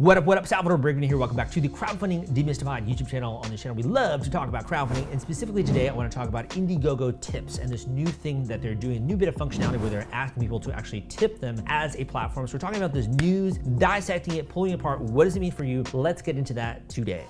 What up, Salvador Brigman here. Welcome back to the Crowdfunding Demystified YouTube channel. On this channel, we love to talk about crowdfunding, and specifically today, I want to talk about Indiegogo tips and this new thing that they're doing, a new bit of functionality where they're asking people to actually tip them as a platform. So we're talking about this news, dissecting it, pulling it apart. What does it mean for you? Let's get into that today.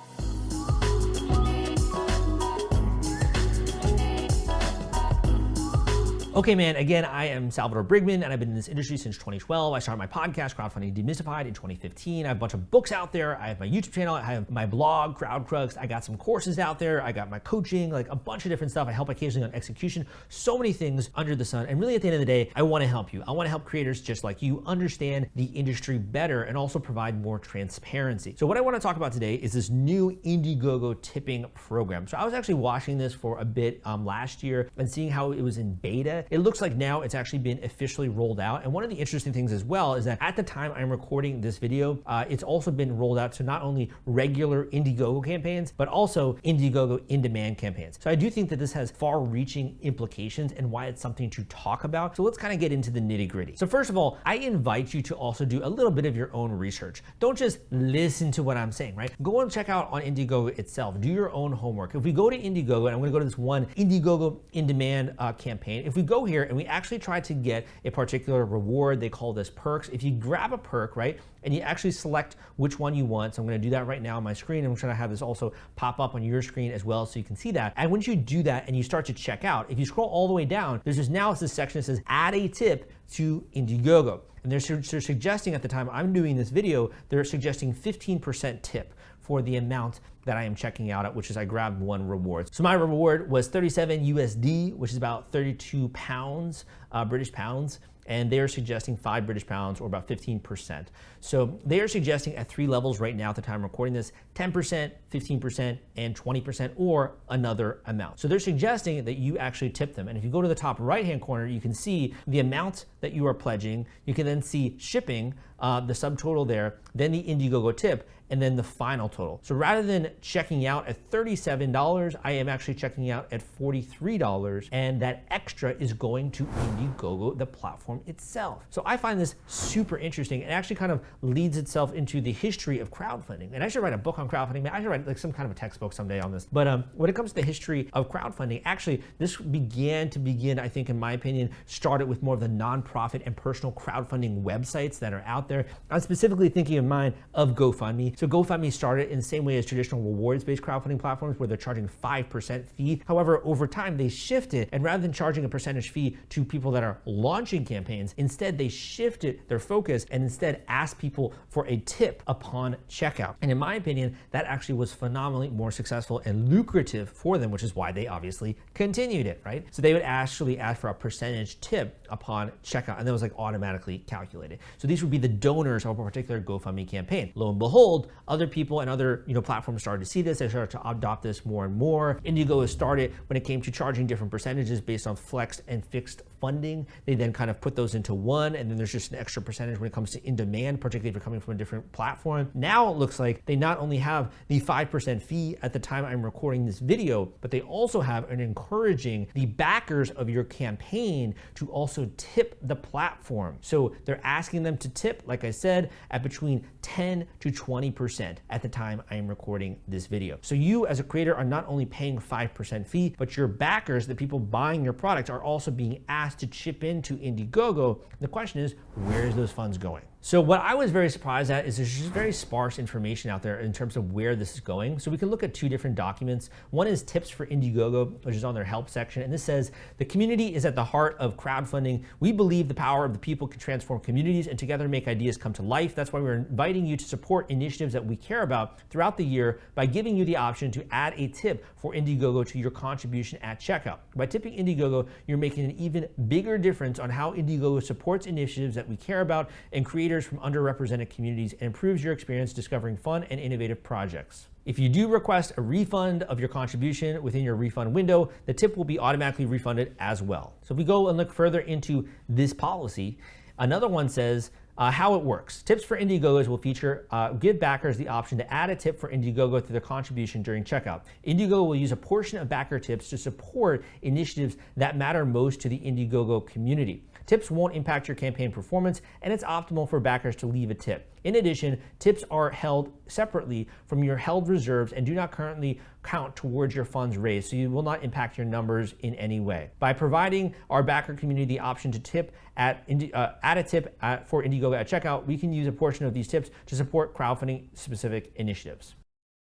Okay, man, again, I am Salvador Brigman, and I've been in this industry since 2012. I started my podcast, Crowdfunding Demystified, in 2015. I have a bunch of books out there. I have my YouTube channel. I have my blog, CrowdCrux. I got some courses out there. I got my coaching, like a bunch of different stuff. I help occasionally on execution. So many things under the sun. And really, at the end of the day, I want to help you. I want to help creators just like you understand the industry better and also provide more transparency. So what I want to talk about today is this new Indiegogo tipping program. So I was actually watching this for a bit last year and seeing how it was in beta. It looks like now it's actually been officially rolled out. And one of the interesting things as well is that at the time I'm recording this video, it's also been rolled out to not only regular Indiegogo campaigns, but also Indiegogo in-demand campaigns. So I do think that this has far-reaching implications and why it's something to talk about. So let's kind of get into the nitty-gritty. So first of all, I invite you to also do a little bit of your own research. Don't just listen to what I'm saying, right? Go and check out on Indiegogo itself. Do your own homework. If we go to Indiegogo, and I'm gonna go to this one Indiegogo in-demand campaign, if we go here and we actually try to get a particular reward, they call this perks. If you grab a perk, right, and you actually select which one you want, so I'm gonna do that right now on my screen. I'm trying to have this also pop up on your screen as well so you can see that. And once you do that and you start to check out, if you scroll all the way down, there's this section that says add a tip to Indiegogo. And they're suggesting, at the time I'm doing this video, they're suggesting 15% tip for the amount that I am checking out at, which is I grabbed one reward. So my reward was 37 USD, which is about 32 pounds, British pounds. And they're suggesting 5 British pounds, or about 15%. So they are suggesting at 3 levels right now at the time I'm recording this: 10%, 15%, and 20%, or another amount. So they're suggesting that you actually tip them. And if you go to the top right-hand corner, you can see the amount that you are pledging. You can then see shipping, the subtotal there, then the Indiegogo tip, and then the final total. So rather than checking out at $37, I am actually checking out at $43, and that extra is going to Indiegogo, the platform itself. So I find this super interesting. It actually kind of leads itself into the history of crowdfunding. And I should write a book on crowdfunding. I should write like some kind of a textbook someday on this. But when it comes to the history of crowdfunding, actually this began, I think, in my opinion, started with more of the nonprofit and personal crowdfunding websites that are out there. I'm specifically thinking of mine of GoFundMe. So GoFundMe started in the same way as traditional rewards-based crowdfunding platforms, where they're charging 5% fee. However, over time they shifted, and rather than charging a percentage fee to people that are launching campaigns, instead they shifted their focus and instead asked people for a tip upon checkout. And in my opinion, that actually was phenomenally more successful and lucrative for them, which is why they obviously continued it, right? So they would actually ask for a percentage tip upon checkout, and that was like automatically calculated. So these would be the donors of a particular GoFundMe campaign. Lo and behold, other people and other platforms started to see this. They started to adopt this more and more. Indiegogo started when it came to charging different percentages based on flexed and fixed funding. They then kind of put those into one, and then there's just an extra percentage when it comes to in-demand, particularly if you're coming from a different platform. Now it looks like they not only have the 5% fee at the time I'm recording this video, but they also have an encouraging the backers of your campaign to also tip the platform. So they're asking them to tip, like I said, at between 10 to 20% at the time I am recording this video. So you as a creator are not only paying 5% fee, but your backers, the people buying your product, are also being asked to chip into Indiegogo. The question is, where is those funds going? So what I was very surprised at is there's just very sparse information out there in terms of where this is going. So we can look at 2 different documents. One is tips for Indiegogo, which is on their help section. And this says, the community is at the heart of crowdfunding. We believe the power of the people can transform communities and together make ideas come to life. That's why we're inviting you to support initiatives that we care about throughout the year by giving you the option to add a tip for Indiegogo to your contribution at checkout. By tipping Indiegogo, you're making an even bigger difference on how Indiegogo supports initiatives that we care about and creators from underrepresented communities, and improves your experience discovering fun and innovative projects. If you do request a refund of your contribution within your refund window, the tip will be automatically refunded as well. So if we go and look further into this policy, another one says, how it works. Tips for Indiegogos will feature give backers the option to add a tip for Indiegogo to their contribution during checkout. Indiegogo will use a portion of backer tips to support initiatives that matter most to the Indiegogo community. Tips won't impact your campaign performance, and it's optimal for backers to leave a tip. In addition, tips are held separately from your held reserves and do not currently count towards your funds raised, so you will not impact your numbers in any way. By providing our backer community the option to tip add a tip for Indiegogo at checkout, we can use a portion of these tips to support crowdfunding specific initiatives.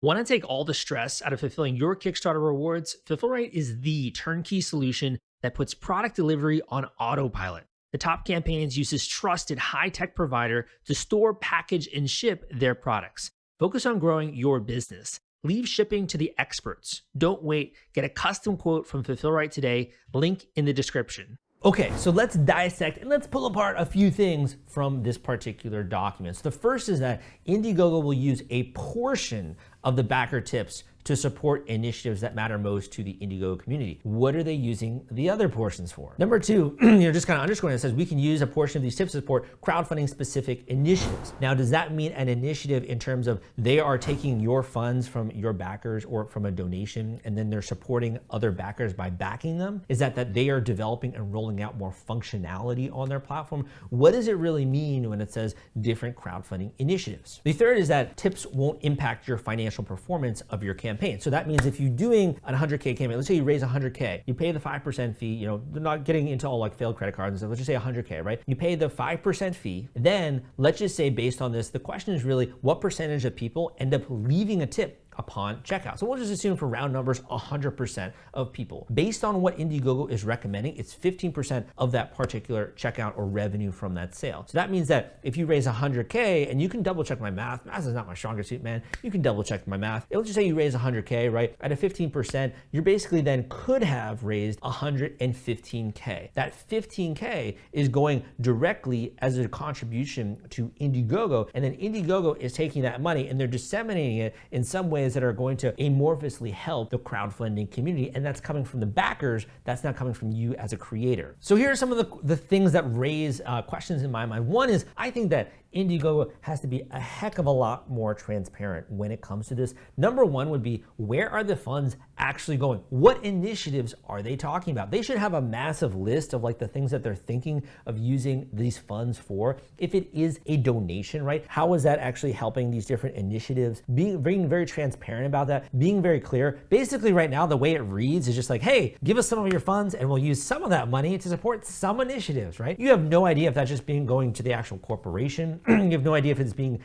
Want to take all the stress out of fulfilling your Kickstarter rewards? Fulfillrite is the turnkey solution that puts product delivery on autopilot. The Top Campaigns uses trusted high-tech provider to store, package, and ship their products. Focus on growing your business. Leave shipping to the experts. Don't wait. Get a custom quote from Fulfillrite today. Link in the description. Okay, so let's dissect and let's pull apart a few things from this particular document. So the first is that Indiegogo will use a portion of the backer tips to support initiatives that matter most to the Indiegogo community. What are they using the other portions for? Number two, just kind of underscoring it, says we can use a portion of these tips to support crowdfunding specific initiatives. Now, does that mean an initiative in terms of they are taking your funds from your backers or from a donation and then they're supporting other backers by backing them? Is that they are developing and rolling out more functionality on their platform? What does it really mean when it says different crowdfunding initiatives? The third is that tips won't impact your financial performance of your campaign. So that means if you're doing a 100K campaign, let's say you raise 100K, you pay the 5% fee, they're not getting into all like failed credit cards and stuff, let's just say 100K, right? You pay the 5% fee, then let's just say based on this, the question is really what percentage of people end up leaving a tip upon checkout. So we'll just assume for round numbers, 100% of people. Based on what Indiegogo is recommending, it's 15% of that particular checkout or revenue from that sale. So that means that if you raise 100K, and you can double check my math is not my strongest suit, man. You can double check my math. Let's just say you raise 100K, right? At a 15%, you're basically then could have raised 115K. That 15K is going directly as a contribution to Indiegogo, and then Indiegogo is taking that money and they're disseminating it in some ways that are going to amorphously help the crowdfunding community, and that's coming from the backers, that's not coming from you as a creator. So here are some of the things that raise questions in my mind. One is, I think that Indiegogo has to be a heck of a lot more transparent when it comes to this. Number one would be, where are the funds actually going? What initiatives are they talking about? They should have a massive list of like the things that they're thinking of using these funds for. If it is a donation, right? How is that actually helping these different initiatives? Being very transparent about that, being very clear. Basically right now, the way it reads is just like, hey, give us some of your funds and we'll use some of that money to support some initiatives, right? You have no idea if that's just going to the actual corporation. You have no idea if it's being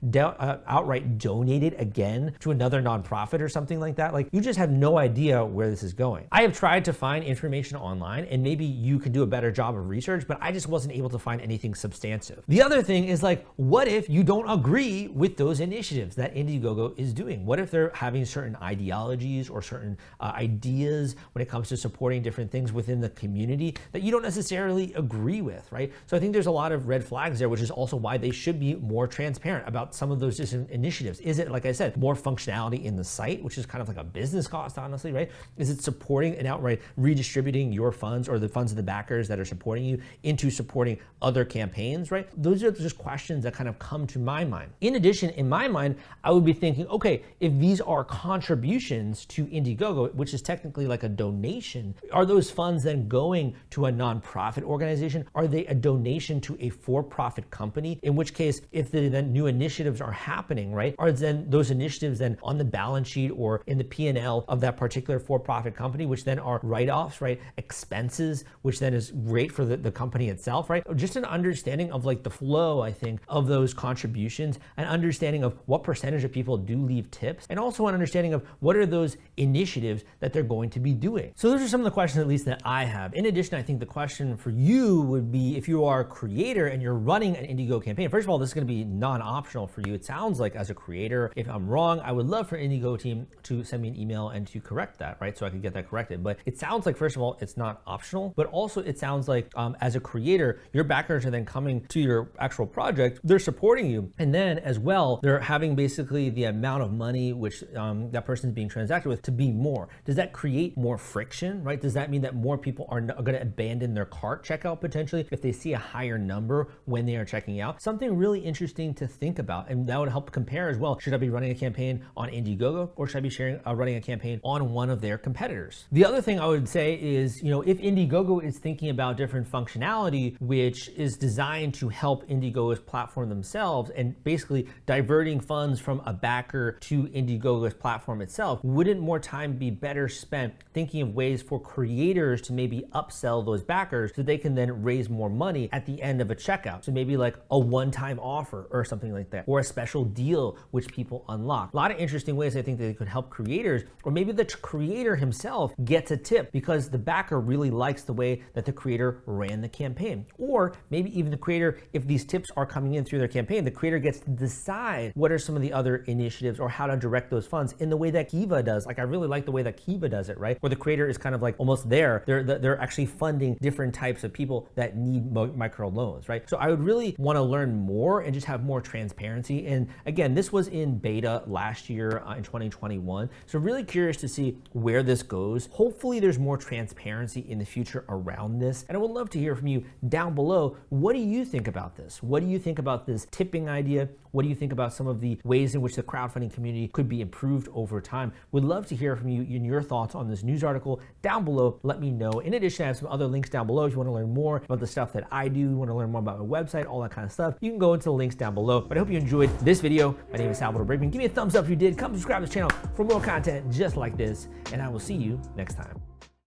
outright donated again to another nonprofit or something like that. Like, you just have no idea where this is going. I have tried to find information online, and maybe you can do a better job of research, but I just wasn't able to find anything substantive. The other thing is like, what if you don't agree with those initiatives that Indiegogo is doing? What if they're having certain ideologies or certain ideas when it comes to supporting different things within the community that you don't necessarily agree with, right? So I think there's a lot of red flags there, which is also why they should be more transparent about some of those different initiatives. Is it, like I said, more functionality in the site, which is kind of like a business cost, honestly, right? Is it supporting and outright redistributing your funds or the funds of the backers that are supporting you into supporting other campaigns, right? Those are just questions that kind of come to my mind. In addition, in my mind, I would be thinking, okay, if these are contributions to Indiegogo, which is technically like a donation, are those funds then going to a nonprofit organization? Are they a donation to a for-profit company? In which case, if the then new initiatives are happening, right, are then those initiatives then on the balance sheet or in the P&L of that particular for-profit company, which then are write-offs, right, expenses, which then is great for the company itself, right? Just an understanding of like the flow, I think, of those contributions, an understanding of what percentage of people do leave tips, and also an understanding of what are those initiatives that they're going to be doing. So those are some of the questions, at least, that I have. In addition, I think the question for you would be, if you are a creator and you're running an Indiegogo campaign, first of all, this is going to be non-optional for you. It sounds like, as a creator, if I'm wrong, I would love for Indiegogo team to send me an email and to correct that, right? So I could get that corrected. But it sounds like, first of all, it's not optional, but also it sounds like as a creator, your backers are then coming to your actual project, they're supporting you. And then as well, they're having basically the amount of money which that person is being transacted with to be more. Does that create more friction, right? Does that mean that more people are going to abandon their cart checkout potentially if they see a higher number when they are checking out? Something really really interesting to think about, and that would help compare as well. Should I be running a campaign on Indiegogo, or should I be running a campaign on one of their competitors? The other thing I would say is, if Indiegogo is thinking about different functionality, which is designed to help Indiegogo's platform themselves and basically diverting funds from a backer to Indiegogo's platform itself, wouldn't more time be better spent thinking of ways for creators to maybe upsell those backers so they can then raise more money at the end of a checkout? So maybe like a one-time offer or something like that, or a special deal which people unlock. A lot of interesting ways I think that they could help creators, or maybe the creator himself gets a tip because the backer really likes the way that the creator ran the campaign. Or maybe even the creator, if these tips are coming in through their campaign, the creator gets to decide what are some of the other initiatives or how to direct those funds in the way that Kiva does. Like, I really like the way that Kiva does it, right? Where the creator is kind of like almost there. They're actually funding different types of people that need micro loans, right? So I would really want to learn more and just have more transparency. And again, this was in beta last year in 2021. So really curious to see where this goes. Hopefully there's more transparency in the future around this. And I would love to hear from you down below. What do you think about this? What do you think about this tipping idea? What do you think about some of the ways in which the crowdfunding community could be improved over time? Would love to hear from you in your thoughts on this news article down below. Let me know. In addition, I have some other links down below if you want to learn more about the stuff that I do, you want to learn more about my website, all that kind of stuff. You can go into the links down below. But I hope you enjoyed this video. My name is Salvador Briggman. Give me a thumbs up if you did. Come subscribe to the channel for more content just like this, and I will see you next time.